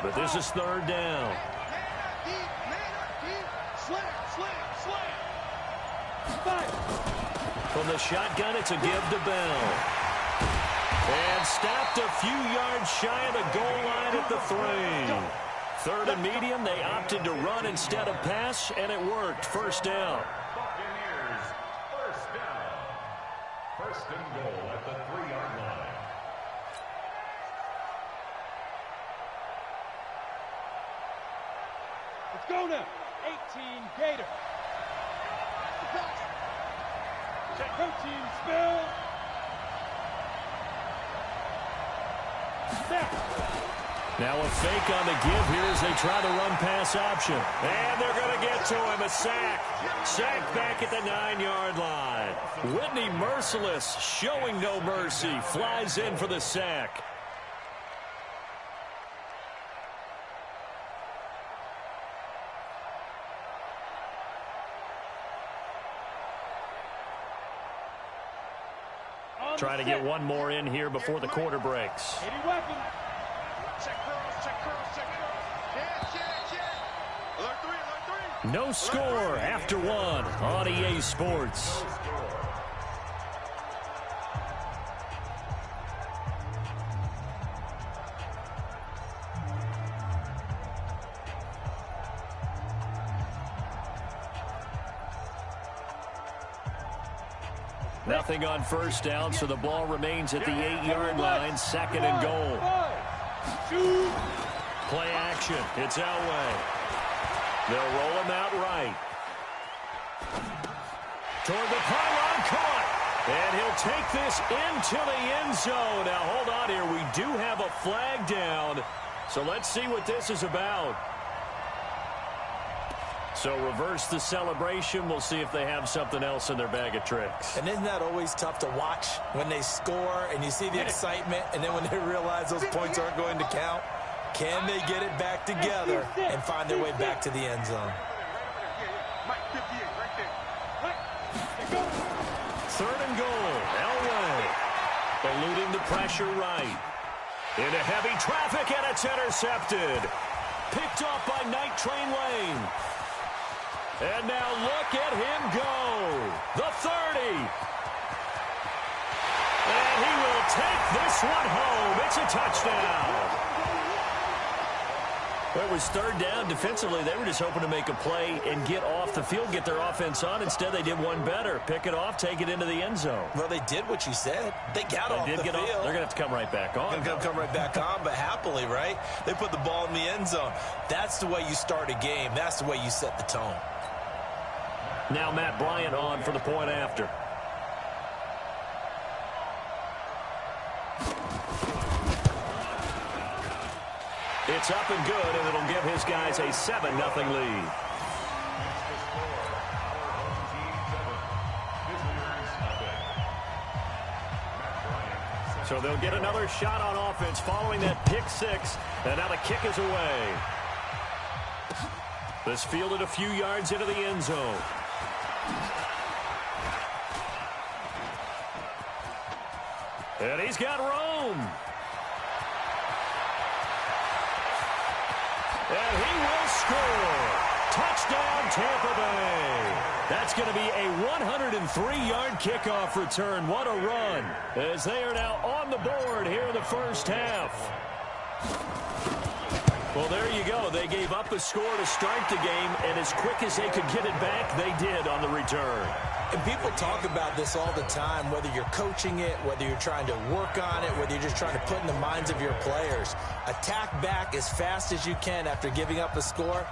But this is third down. From the shotgun, it's a give to Bell. And stopped a few yards shy of the goal line at the 3. Third and medium, they opted to run instead of pass, and it worked. First down. Buccaneers, first down. First and goal at the 3-yard line. Let's go now. 18 Gator. Protein spill. Now a fake on the give here as they try the run-pass option. And they're going to get to him. A sack. Sack back at the 9-yard line. Whitney Merciless, showing no mercy, flies in for the sack. Trying to get one more in here before the quarter breaks. No score after one on EA Sports. Nothing on first down, so the ball remains at the 8-yard line. Second and goal. Play action. It's Elway. They'll roll him out right. Toward the pylon, caught. And he'll take this into the end zone. Now, hold on here. We do have a flag down. So let's see what this is about. So reverse the celebration. We'll see if they have something else in their bag of tricks. And isn't that always tough to watch when they score and you see the excitement, and then when they realize those points aren't going to count? Can they get it back together and find their way back to the end zone? Third and goal. Elway eluding the pressure right. Into heavy traffic, and it's intercepted. Picked off by Night Train Lane. And now look at him go. The 30. And he will take this one home. It's a touchdown. Well, it was third down. Defensively, they were just hoping to make a play and get off the field, get their offense on. Instead, they did one better. Pick it off, take it into the end zone. Well, they did what you said. They got off the field. They're going to have to come right back on. They're going to come right back on, but happily, right? They put the ball in the end zone. That's the way you start a game. That's the way you set the tone. Now Matt Bryant on for the point after. It's up and good, and it'll give his guys a 7-0 lead. So they'll get another shot on offense following that pick six, and now the kick is away. This fielded a few yards into the end zone. And he's got room. And he will score. Touchdown, Tampa Bay. That's going to be a 103-yard kickoff return. What a run, as they are now on the board here in the first half. Well, there you go. They gave up a score to start the game, and as quick as they could get it back, they did on the return. And people talk about this all the time, whether you're coaching it, whether you're trying to work on it, whether you're just trying to put in the minds of your players. Attack back as fast as you can after giving up a score.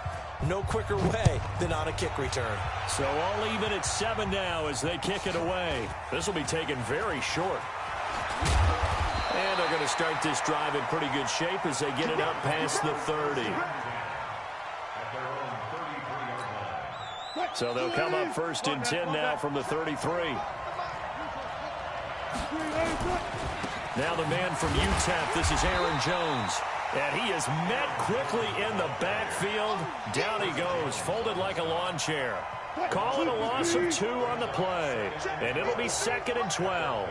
No quicker way than on a kick return. So all even at 7 now as they kick it away. This will be taken very short. And they're going to start this drive in pretty good shape as they get it up past the 30. So they'll come up first and 10 now from the 33. Now the man from UTEP, this is Aaron Jones. And he is met quickly in the backfield. Down he goes, folded like a lawn chair. Call it a loss of 2 on the play. And it'll be 2nd and 12.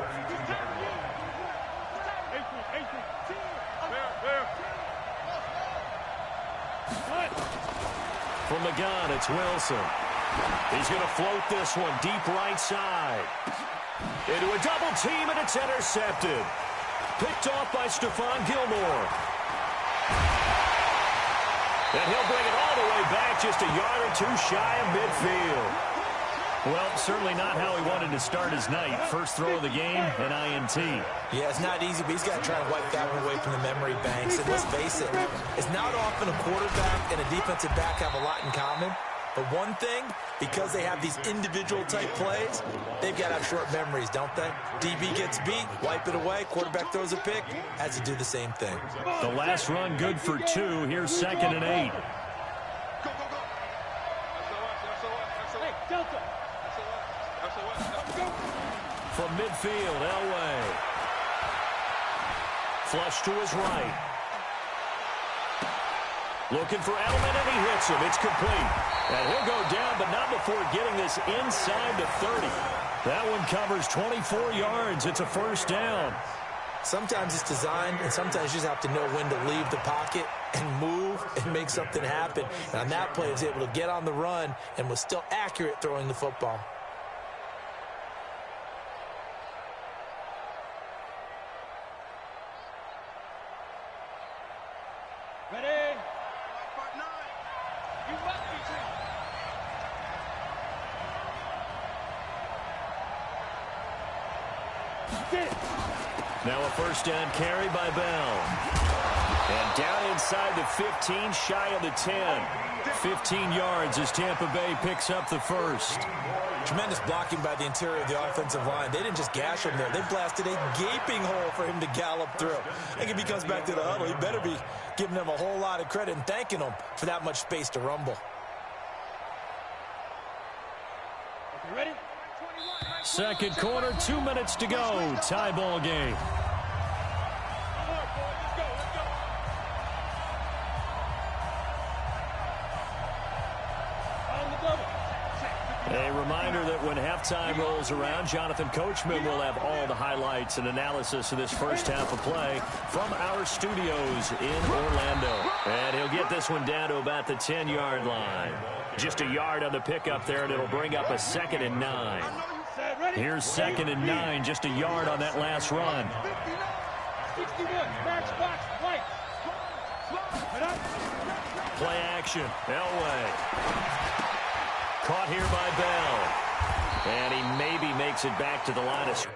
set. From the gun, it's Wilson. He's going to float this one deep right side. Into a double team, and it's intercepted. Picked off by Stephon Gilmore. And he'll bring it all the way back just a yard or two shy of midfield. Well, certainly not how he wanted to start his night. First throw of the game, an INT. Yeah, it's not easy, but he's got to try and wipe that one away from the memory banks. And let's face it, it's not often a quarterback and a defensive back have a lot in common. But one thing, because they have these individual type plays, they've got to have short memories, don't they? DB gets beat, wipe it away, quarterback throws a pick, has to do the same thing. The last run good for 2. Here's 2nd and 8. From midfield, Elway. Flush to his right. Looking for Edelman, and he hits him. It's complete. And he'll go down, but not before getting this inside the 30. That one covers 24 yards. It's a first down. Sometimes it's designed, and sometimes you just have to know when to leave the pocket and move and make something happen. And on that play, he was able to get on the run and was still accurate throwing the football. Ready? You must be taken. Now a first down carry by Bell. And down inside the 15, shy of the 10. 15 yards as Tampa Bay picks up the first. Tremendous blocking by the interior of the offensive line. They didn't just gash him there. They blasted a gaping hole for him to gallop through. I think if he comes back to the huddle, he better be giving them a whole lot of credit and thanking them for that much space to rumble. You ready? Second quarter, 2 minutes to go. Tie ball game. A reminder that when halftime rolls around, Jonathan Coachman will have all the highlights and analysis of this first half of play from our studios in Orlando. And he'll get this one down to about the 10-yard line. Just a yard on the pickup there, and it'll bring up a 2nd and 9. Here's 2nd and 9, just a yard on that last run. 61, match box, right. Play action, Elway. Caught here by Bell. And he maybe makes it back to the line of scrimmage.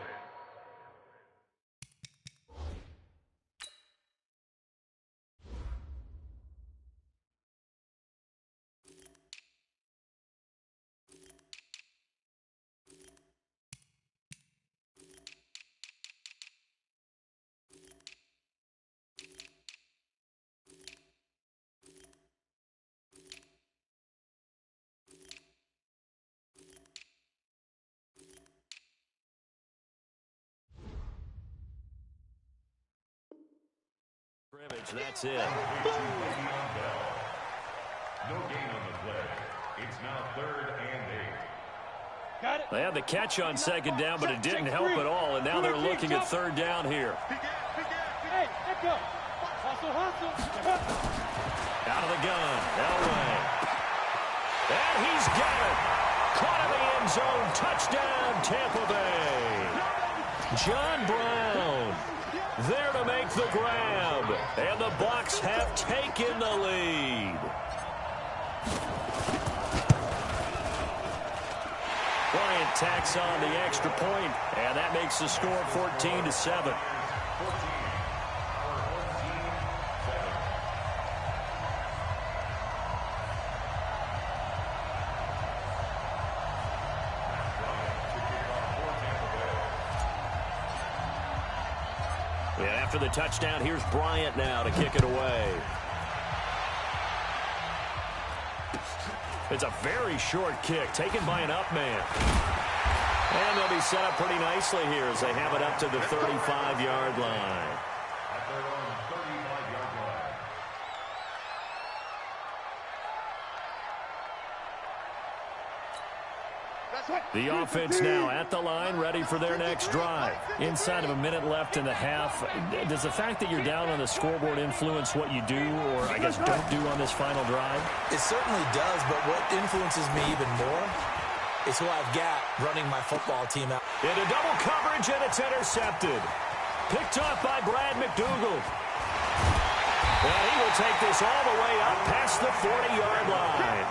That's it. No gain on the play. It's now 3rd and 8. Got it. They had the catch on 2nd down, but it didn't help at all, and now they're looking at 3rd down here. Hey, let go. Hustle, hustle. Out of the gun, Elway. And he's got it. Caught in the end zone. Touchdown, Tampa Bay. John Brown there to make the grab. And the Bucs have taken the lead. Bryant tacks on the extra point, and that makes the score 14-7. And after the touchdown, here's Bryant now to kick it away. It's a very short kick taken by an up man. And they'll be set up pretty nicely here as they have it up to the 35-yard line. At their own 35-yard line. The offense now at the line, ready for their next drive. Inside of a minute left in the half, does the fact that you're down on the scoreboard influence what you do, or I guess don't do on this final drive? It certainly does, but what influences me even more is who I've got running my football team out. Into double coverage, and it's intercepted. Picked up by Brad McDougal. And he will take this all the way up past the 40-yard line.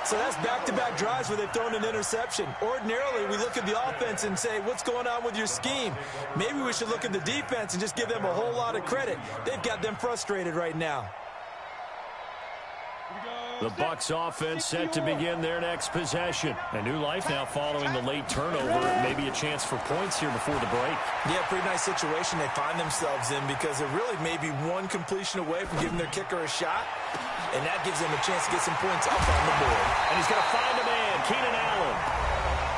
So that's back-to-back drives where they've thrown an interception. Ordinarily, we look at the offense and say, what's going on with your scheme? Maybe we should look at the defense and just give them a whole lot of credit. They've got them frustrated right now. The Bucs offense set to begin their next possession. A new life now following the late turnover. Maybe a chance for points here before the break. Yeah, pretty nice situation they find themselves in because they're really maybe one completion away from giving their kicker a shot. And that gives them a chance to get some points up on the board. And he's going to find a man, Keenan Allen.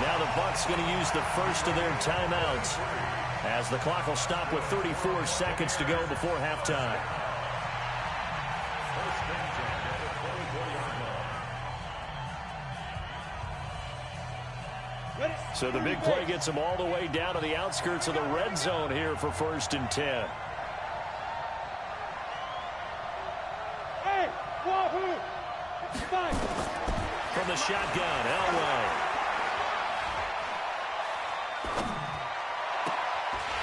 Now the Bucs going to use the first of their timeouts as the clock will stop with 34 seconds to go before halftime. So the big play gets them all the way down to the outskirts of the red zone here for 1st and 10. Hey, wahoo! Five. From the shotgun, Elway.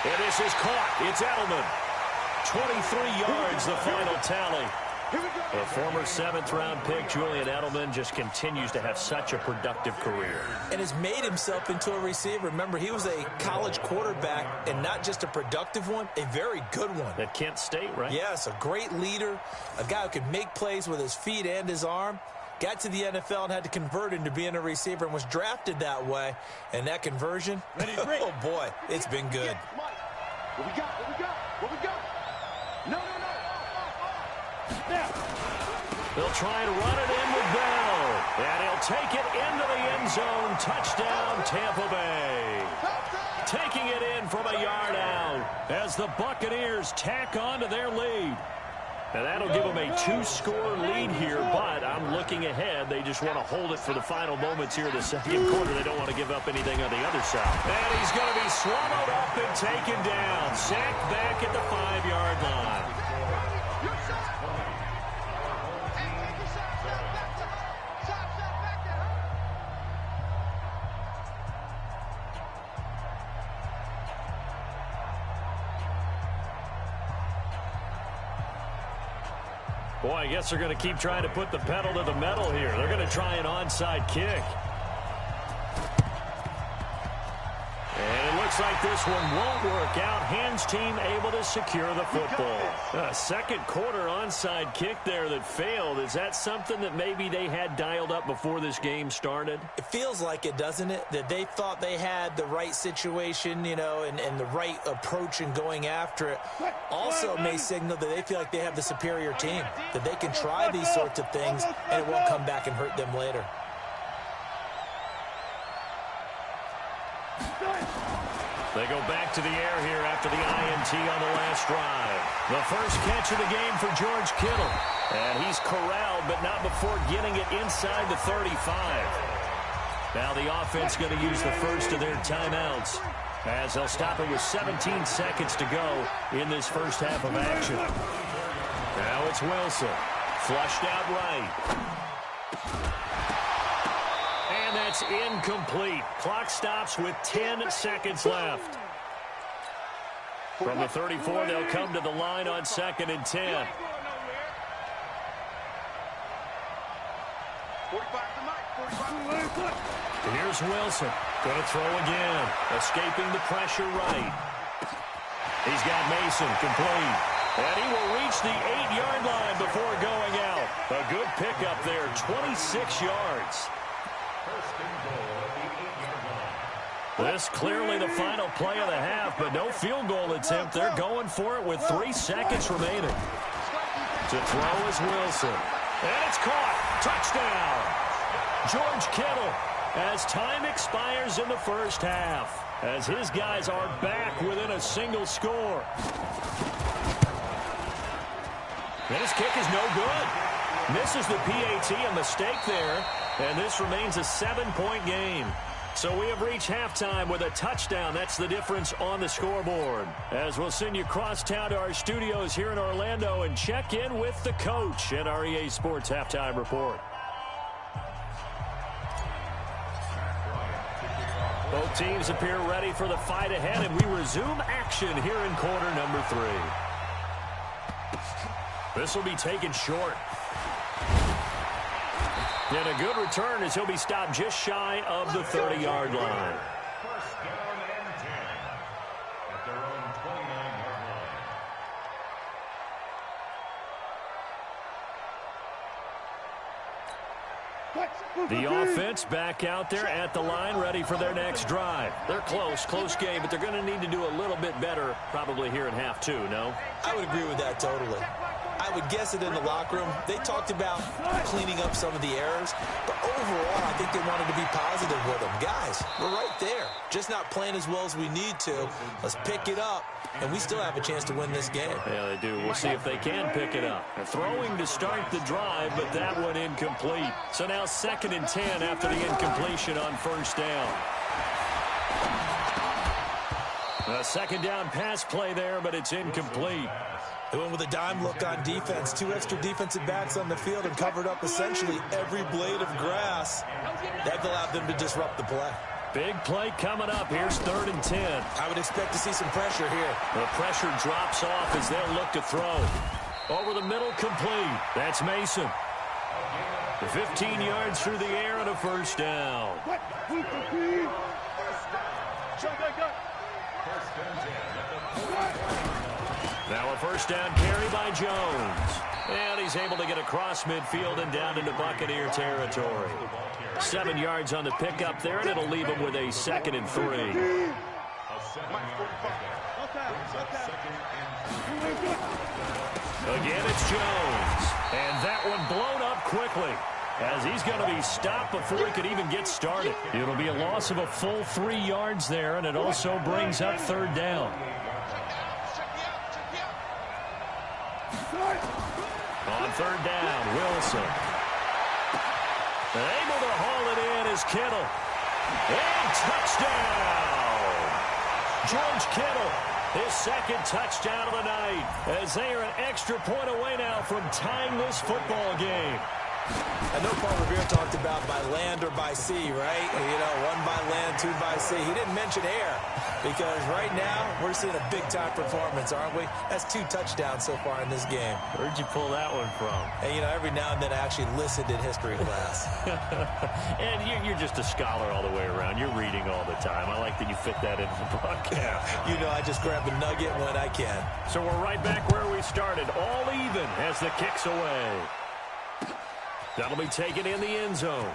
And this is caught. It's Edelman. 23 yards, the final tally. The former 7th-round pick, Julian Edelman, just continues to have such a productive career. And has made himself into a receiver. Remember, he was a college quarterback, and not just a productive one, a very good one. At Kent State, right? Yes, a great leader, a guy who could make plays with his feet and his arm. Got to the NFL and had to convert into being a receiver and was drafted that way. And that conversion, oh boy, it's been good. What we got? What we got? What we got? No. They'll try and run it in with Bell. And he'll take it into the end zone. Touchdown, Tampa Bay. Taking it in from a yard out as the Buccaneers tack on to their lead. And that'll give them a 2-score lead here, but I'm looking ahead. They just want to hold it for the final moments here in the second quarter. They don't want to give up anything on the other side. And he's going to be swallowed up and taken down. Sacked back at the 5-yard line. Boy, I guess they're going to keep trying to put the pedal to the metal here. They're going to try an onside kick. And it looks like this one won't work out. Hands team able to secure the football. A second quarter onside kick there that failed. Is that something that maybe they had dialed up before this game started? It feels like it, doesn't it? That they thought they had the right situation, you know, and the right approach in going after it. Also may signal that they feel like they have the superior team, that they can try these sorts of things and it won't come back and hurt them later. They go back to the air here after the INT on the last drive. The first catch of the game for George Kittle. And he's corralled, but not before getting it inside the 35. Now the offense going to use the first of their timeouts as they'll stop it with 17 seconds to go in this first half of action. Now it's Wilson. Flushed out right. And that's incomplete. Clock stops with 10 seconds left. From the 34, they'll come to the line on 2nd and 10. Here's Wilson. Going to throw again. Escaping the pressure right. He's got Mason complete. And he will reach the 8-yard line before going out. A good pickup there, 26 yards. This clearly the final play of the half, but no field goal attempt. They're going for it with 3 seconds remaining. To throw is Wilson. And it's caught. Touchdown. George Kittle as time expires in the first half, as his guys are back within a single score. And his kick is no good. Misses the PAT, a mistake there. And this remains a 7-point game. So we have reached halftime with a touchdown. That's the difference on the scoreboard. As we'll send you across town to our studios here in Orlando and check in with the coach at our EA Sports Halftime Report. Both teams appear ready for the fight ahead, and we resume action here in quarter number 3. This will be taken short. And a good return as he'll be stopped just shy of the 30-yard line. First down and 10 at their own 29-yard line. The offense back out there at the line, ready for their next drive. They're close game, but they're going to need to do a little bit better probably here in half 2, no? I would agree with that totally. I would guess it in the locker room. They talked about cleaning up some of the errors, but overall, I think they wanted to be positive with them. Guys, we're right there. Just not playing as well as we need to. Let's pick it up, and we still have a chance to win this game. Yeah, they do. We'll see if they can pick it up. Throwing to start the drive, but that one incomplete. So now 2nd and 10 after the incompletion on first down. A 2nd down pass play there, but it's incomplete. They went with a dime look on defense. 2 extra defensive backs on the field and covered up essentially every blade of grass. That allowed them to disrupt the play. Big play coming up. Here's 3rd and 10. I would expect to see some pressure here. The pressure drops off as they'll look to throw. Over the middle, complete. That's Mason. 15 yards through the air and a first down. Now a first down carry by Jones. And he's able to get across midfield and down into Buccaneer territory. 7 yards on the pickup there, and it'll leave him with a 2nd and 3. Again, it's Jones. And that one blown up quickly, as he's going to be stopped before he could even get started. It'll be a loss of a full 3 yards there, and it also brings up 3rd down. On 3rd down, Wilson. Able to haul it in is Kittle. And touchdown! George Kittle, his 2nd touchdown of the night, as they are an extra point away now from tying this football game. I know Paul Revere talked about by land or by sea, right? You know, 1 by land, 2 by sea. He didn't mention air, because right now we're seeing a big-time performance, aren't we? That's 2 touchdowns so far in this game. Where'd you pull that one from? And, you know, every now and then I actually listened in history class. And you're just a scholar all the way around. You're reading all the time. I like that you fit that into the broadcast. You know, I just grab a nugget when I can. So we're right back where we started, all even as the kick's away. That'll be taken in the end zone.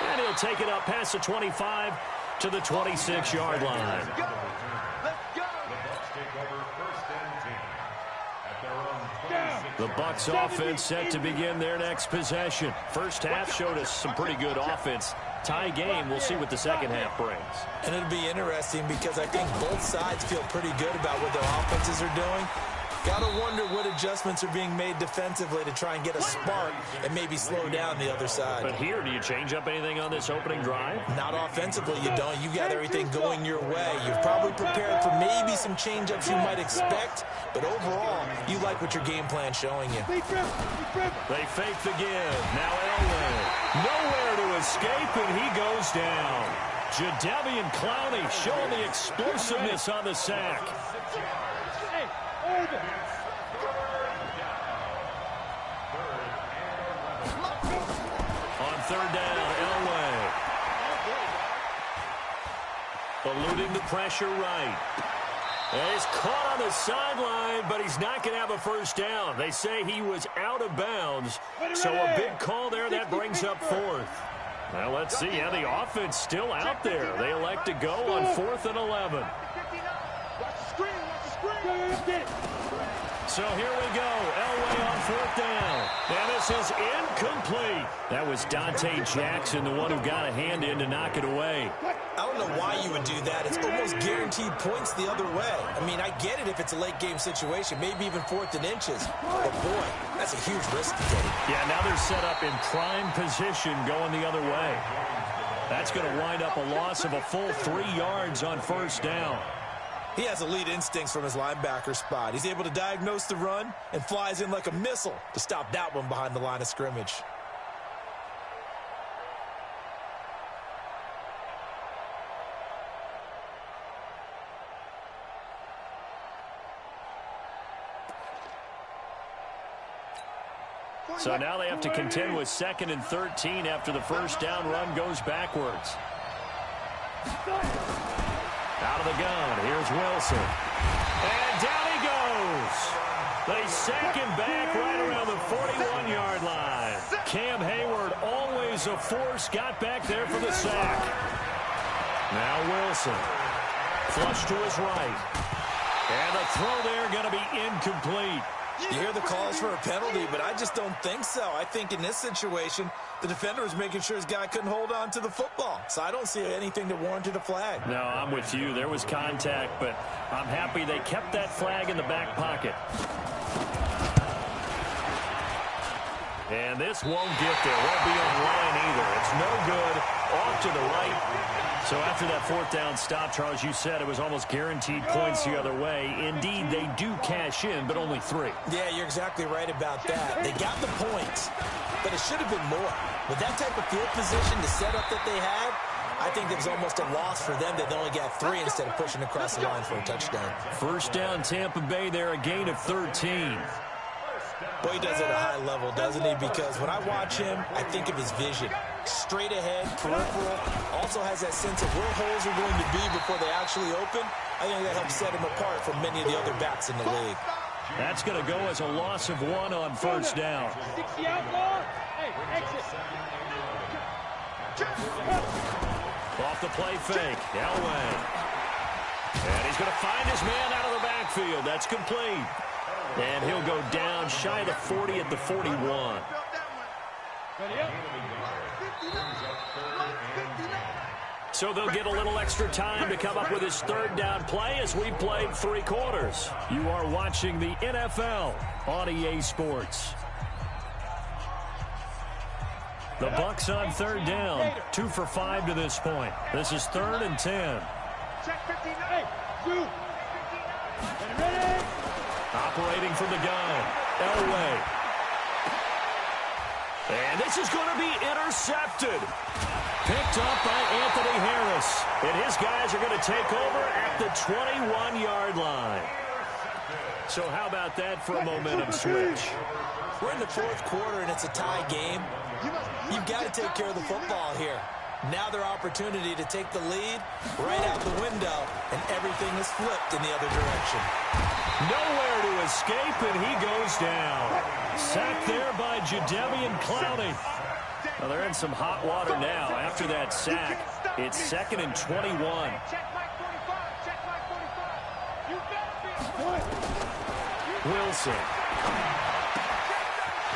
And he'll take it up past the 25 to the 26-yard line. The Bucs offense set to begin their next possession. First half showed us some pretty good offense. Tie game, we'll see what the second half brings. And it'll be interesting because I think both sides feel pretty good about what their offenses are doing. Got to wonder what adjustments are being made defensively to try and get a spark and maybe slow down the other side. But here, do you change up anything on this opening drive? Not offensively, you don't. You got everything going your way. You've probably prepared for maybe some change-ups you might expect, but overall, you like what your game plan's showing you. They fake the give. Now Elway. Nowhere to escape, and he goes down. Jadeveon Clowney showing the explosiveness on the sack. On 3rd down, Elway. Eluding the pressure right. And he's caught on the sideline, but he's not going to have a first down. They say he was out of bounds. So a big call there, that brings up 4th. Well, let's see. Yeah, the offense still out there. They elect to go on 4th and 11. So here we go. Elway on 4th down. And this is incomplete. That was Dante Jackson, the one who got a hand in to knock it away. I don't know why you would do that. It's almost guaranteed points the other way. I mean, I get it if it's a late game situation, maybe even 4th and inches. But boy, that's a huge risk to take. Yeah, now they're set up in prime position going the other way. That's going to wind up a loss of a full 3 yards on 1st down. He has elite instincts from his linebacker spot. He's able to diagnose the run and flies in like a missile to stop that one behind the line of scrimmage. So now they have to contend with 2nd and 13 after the 1st down run goes backwards. Out of the gun, here's Wilson. And down he goes. They sack him back right around the 41-yard line. Cam Hayward, always a force, got back there for the sack. Now Wilson. Flush to his right. And the throw there going to be incomplete. You hear the calls for a penalty, but I just don't think so. I think in this situation, the defender was making sure his guy couldn't hold on to the football. So I don't see anything that warranted a flag. No, I'm with you. There was contact, but I'm happy they kept that flag in the back pocket. And this won't get there. Won't be on line either. It's no good. Off to the right. So after that 4th down stop, Charles, you said it was almost guaranteed points the other way. Indeed, they do cash in, but only 3. Yeah, you're exactly right about that. They got the points, but it should have been more. With that type of field position, the setup that they had, I think it was almost a loss for them that they only got 3 instead of pushing across the line for a touchdown. 1st down, Tampa Bay there, a gain of 13. Boy, he does it at a high level, doesn't he? Because when I watch him, I think of his vision. Straight ahead, peripheral, also has that sense of where holes are going to be before they actually open. I think that helps set him apart from many of the other backs in the league. That's going to go as a loss of 1 on 1st down. Off the play fake, Elway. And he's going to find his man out of the backfield. That's complete. And he'll go down shy of the 40 at the 41. So they'll get a little extra time to come up with his 3rd down play as we played 3 quarters. You are watching the NFL on EA Sports. The Bucks on 3rd down. 2 for 5 to this point. This is 3rd and 10. Operating from the gun, Elway. And this is going to be intercepted. Picked up by Anthony Harris. And his guys are going to take over at the 21-yard line. So how about that for a momentum switch? We're in the 4th quarter, and it's a tie game. You've got to take care of the football here. Now their opportunity to take the lead right out the window, and everything is flipped in the other direction. Nowhere to escape, and he goes down. Sacked there by Jadeveon Clowney. Well, they're in some hot water now. After that sack, it's 2nd and 21. Wilson.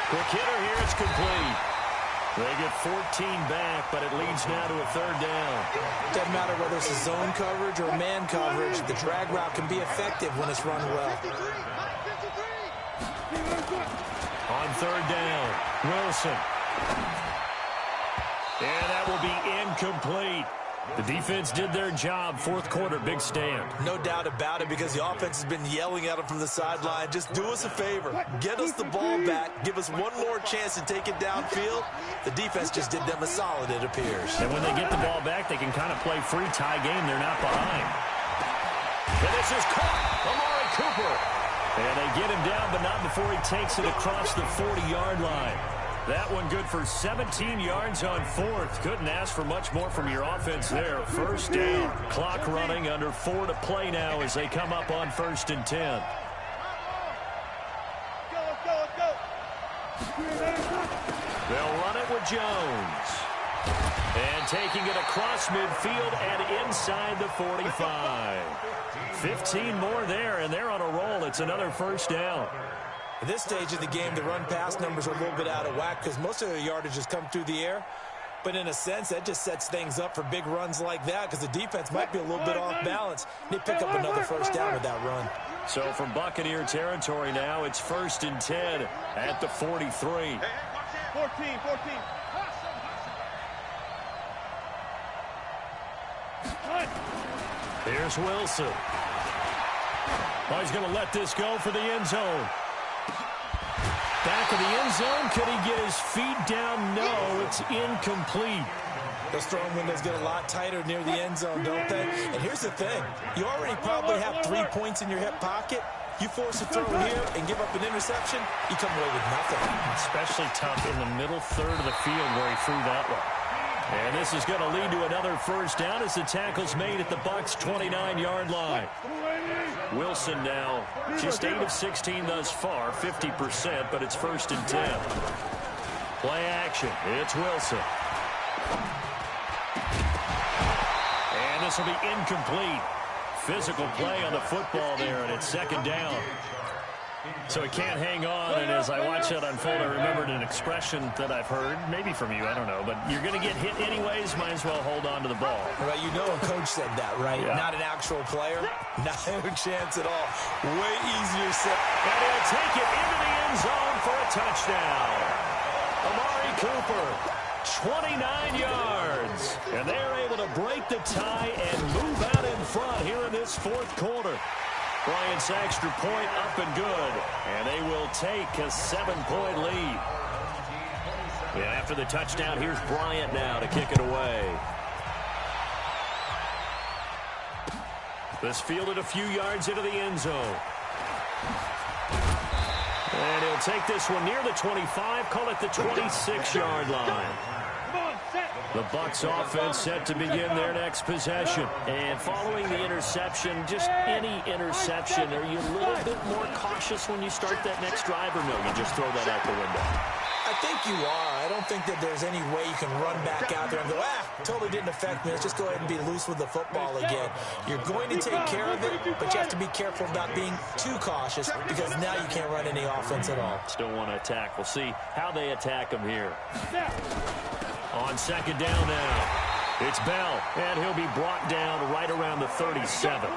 Quick hitter here, it's complete. They get 14 back, but it leads now to a 3rd down. Doesn't matter whether it's a zone coverage or man coverage, the drag route can be effective when it's run well. On 3rd down, Wilson. And that will be incomplete. The defense did their job. 4th quarter, big stand. No doubt about it, because the offense has been yelling at them from the sideline. Just do us a favor. Get us the ball back. Give us one more chance to take it downfield. The defense just did them a solid, it appears. And when they get the ball back, they can kind of play free tie game. They're not behind. And this is caught. Amari Cooper. And they get him down, but not before he takes it across the 40-yard line. That one good for 17 yards on 4th. Couldn't ask for much more from your offense there. 1st down. Clock running, under 4 to play now as they come up on 1st and 10. They'll run it with Jones. And taking it across midfield and inside the 45. 15 more there, and they're on a roll at it's another first down. At this stage of the game, the run-pass numbers are a little bit out of whack because most of their yardage has come through the air. But in a sense, that just sets things up for big runs like that because the defense might be a little bit off balance. They pick up another first down with that run. So from Buccaneer territory now, it's 1st and 10 at the 43. 14. Here's Wilson. Oh, he's going to let this go for the end zone. Back of the end zone. Could he get his feet down? No, it's incomplete. Those throwing windows get a lot tighter near the end zone, don't they? And here's the thing. You already probably have 3 points in your hip pocket. You force a throw here and give up an interception, you come away with nothing. Especially tough in the middle third of the field where he threw that one. And this is going to lead to another first down as the tackle's made at the Bucs' 29-yard line. Wilson now just 8 of 16 thus far, 50%, but it's 1st and 10. Play action. It's Wilson. And this will be incomplete. Physical play on the football there, and it's 2nd down. So he can't hang on, and as I watch that unfold, I remembered an expression that I've heard, maybe from you, I don't know, but you're going to get hit anyways, might as well hold on to the ball. Right, you know a coach said that, right? Yeah. Not an actual player. Not a chance at all. Way easier said. And he'll take it into the end zone for a touchdown. Amari Cooper, 29 yards. And they're able to break the tie and move out in front here in this 4th quarter. Bryant's extra point up and good. And they will take a 7-point lead. Yeah, after the touchdown, here's Bryant now to kick it away. This fielded a few yards into the end zone. And he'll take this one near the 25, call it the 26-yard line. The Bucs offense set to begin their next possession. And following the interception, just any interception, are you a little bit more cautious when you start that next drive, or no, you just throw that out the window? I think you are. I don't think that there's any way you can run back out there and go, totally didn't affect me. Let's just go ahead and be loose with the football again. You're going to take care of it, but you have to be careful about being too cautious because now you can't run any offense at all. Still want to attack. We'll see how they attack him here. On 2nd down now, it's Bell, and he'll be brought down right around the 37.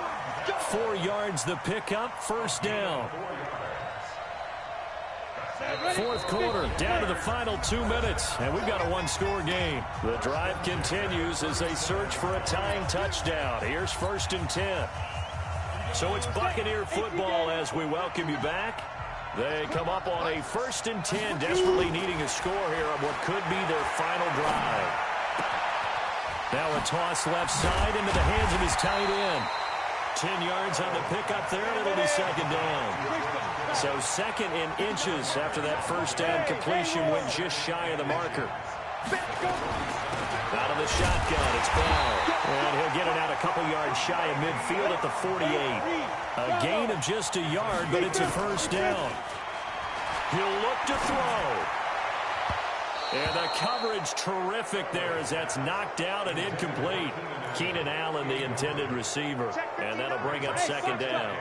4 yards the pickup, 1st down. 4th quarter, down to the final 2 minutes, and we've got a 1-score game. The drive continues as they search for a tying touchdown. Here's 1st and 10. So it's Buccaneer football as we welcome you back. They come up on a 1st and 10, desperately needing a score here on what could be their final drive. Now a toss left side into the hands of his tight end. 10 yards on the pickup there, and it'll be 2nd down. So 2nd in inches after that 1st down completion went just shy of the marker. Out of the shotgun, it's Bell. And he'll get it out a couple yards shy of midfield at the 48. A gain of just a yard, but it's a 1st down. He'll look to throw. And the coverage terrific there as that's knocked out and incomplete. Keenan Allen, the intended receiver. And that'll bring up 2nd down.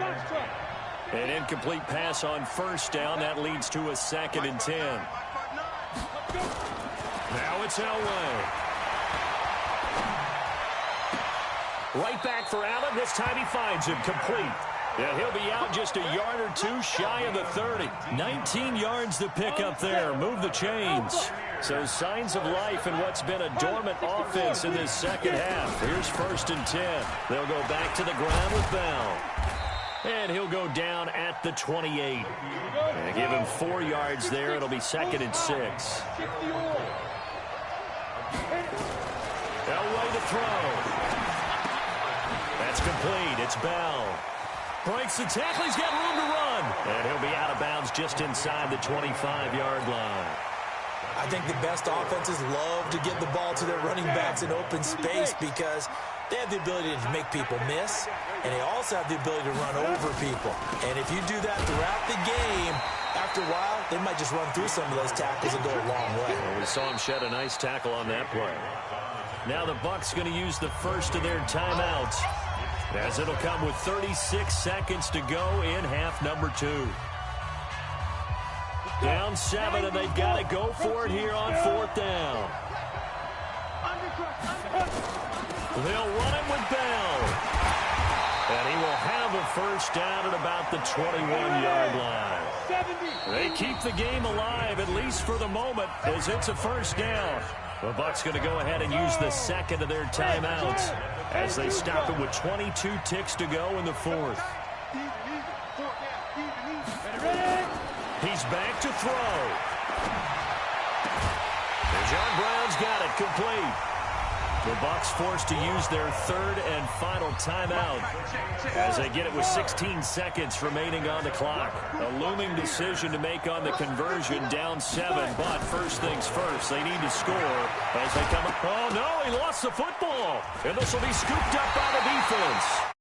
An incomplete pass on 1st down. That leads to a 2nd and 10. Now it's Elway. Right back for Allen. This time he finds him complete. And he'll be out just a yard or two shy of the 30. 19 yards to pick up there. Move the chains. So signs of life in what's been a dormant offense in this 2nd half. Here's 1st and 10. They'll go back to the ground with Bell. And he'll go down at the 28. And give him 4 yards there. It'll be 2nd and 6. Elway to throw. That's complete. It's Bell. Breaks the tackle. He's got room to run. And he'll be out of bounds just inside the 25-yard line. I think the best offenses love to give the ball to their running backs in open space because they have the ability to make people miss, and they also have the ability to run over people. And if you do that throughout the game, after a while, they might just run through some of those tackles and go a long way. Well, we saw him shed a nice tackle on that play. Now the Bucs going to use the first of their timeouts. as it'll come with 36 seconds to go in half number 2. Down 7, and they've got to go for it here on 4th down. They'll run him with Bell. And he will have a first down at about the 21-yard line. They keep the game alive, at least for the moment, as it's a first down. The Bucs going to go ahead and use the second of their timeouts as they stop it with 22 ticks to go in the 4th. He's back to throw. And John Brown's got it complete. The Bucs forced to use their 3rd and final timeout as they get it with 16 seconds remaining on the clock. A looming decision to make on the conversion, down 7, but first things first, they need to score as they come up. Oh, no, he lost the football, and this will be scooped up by the defense.